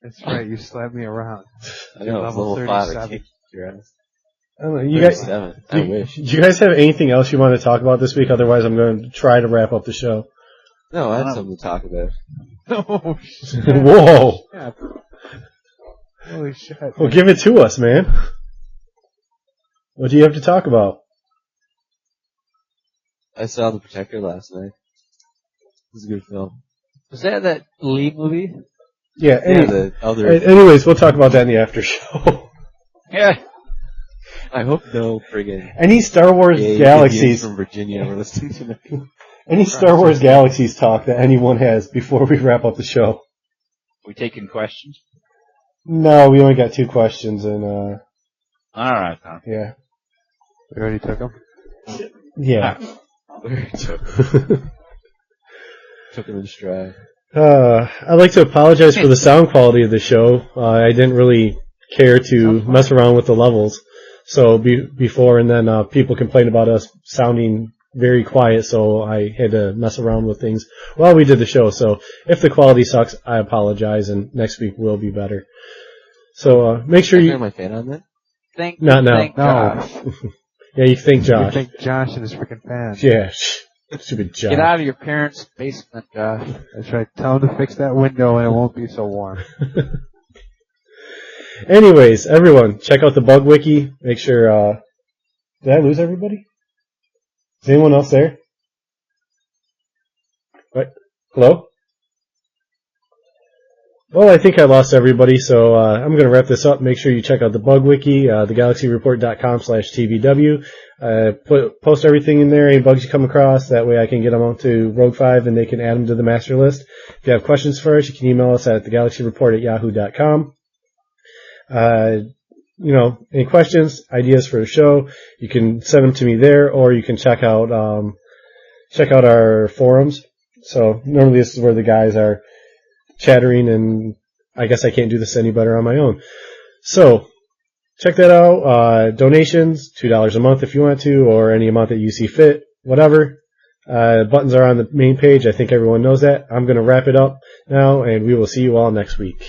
That's right, you slapped me around. I know, it's Level level 5. I 37. kicked your ass. I don't know, you guys, 37. I wish. do you guys have anything else you want to talk about this week? Otherwise, I'm going to try to wrap up the show. No, I had something to talk about. Oh, shit. Whoa! Yeah. Holy shit. Well, give it to us, man. What do you have to talk about? I saw The Protector last night. It was a good film. Was that Lee movie? Yeah. Yeah, the other. Anyways, we'll talk about that in the after show. Yeah. I hope no friggin' Any Star Wars gay Indians Galaxies, from Virginia were listening to me. any Star Wars Galaxies talk that anyone has before we wrap up the show? We taking questions? No, we only got 2 questions, and All right, Tom. yeah, We already took him? yeah. Took him in stride. I'd like to apologize for the sound quality of the show. I didn't really care to mess around with the levels. So before and then people complained about us sounding very quiet, so I had to mess around with things while we did the show. So if the quality sucks, I apologize, and next week will be better. So make sure Can I you... turn my fan on then? Thank Not now. Thank No. Josh. Yeah, you think You Josh. think Josh and his freaking fans. Yeah, stupid Josh. Get out of your parents' basement, Josh. That's right. Tell him to fix that window and it won't be so warm. Anyways, everyone, check out the Bug Wiki. Make sure, did I lose everybody? Is anyone else there? What? Hello? Well, I think I lost everybody, so I'm going to wrap this up. Make sure you check out the Bug Wiki, thegalaxyreport.com/TBW. Post everything in there, any bugs you come across. That way I can get them onto Rogue 5 and they can add them to the master list. If you have questions for us, you can email us at thegalaxyreport@yahoo.com. Any questions, ideas for the show, you can send them to me there, or you can check out our forums. So normally this is where the guys are chattering, and I guess I can't do this any better on my own. So check that out. Donations, $2 a month if you want to, or any amount that you see fit, whatever. Buttons are on the main page. I think everyone knows that. I'm going to wrap it up now, and we will see you all next week.